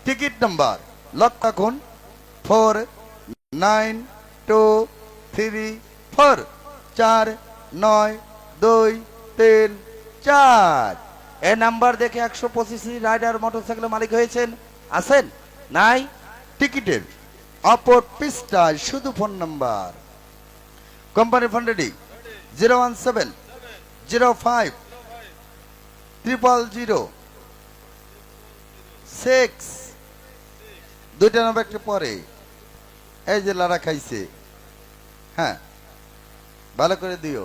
Ticket number lock রাখুন 4923 49234। এই number দেখে 125 রাইডার মোটরসাইকেল মালিক হয়েছেন আছেন নাই? টিকিটের অপর পৃষ্ঠায় শুধু phone number. Company phone ready 017050006। দুইটা নাম্বার একটু পরে এই যে লারা খাইছে, হ্যাঁ ভালো করে দিও,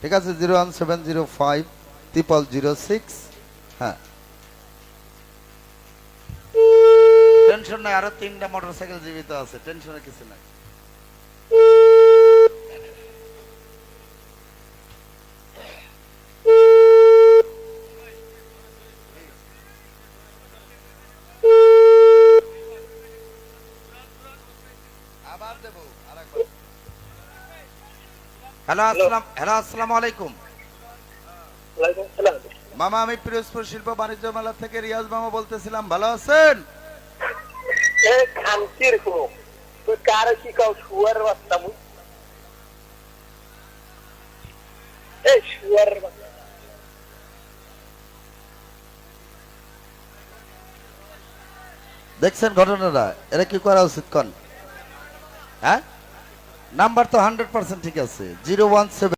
ঠিক আছে? 017050006। হ্যাঁ, টেনশন নাই, আরো 3টা মোটরসাইকেল জীবিত আছে, টেনশনের কিছু নাই। হ্যালো আসসালামু আলাইকুম মামা, আমি পিরোজপুর শিল্প বাণিজ্য মেলা থেকে রিয়াজ মামা বলতেছিলাম, ভালো আছেন? দেখছেন ঘটনাটা, এটা কি করা উচিত কোন? হ্যাঁ, নাম্বার তো 100% ঠিক আছে, 017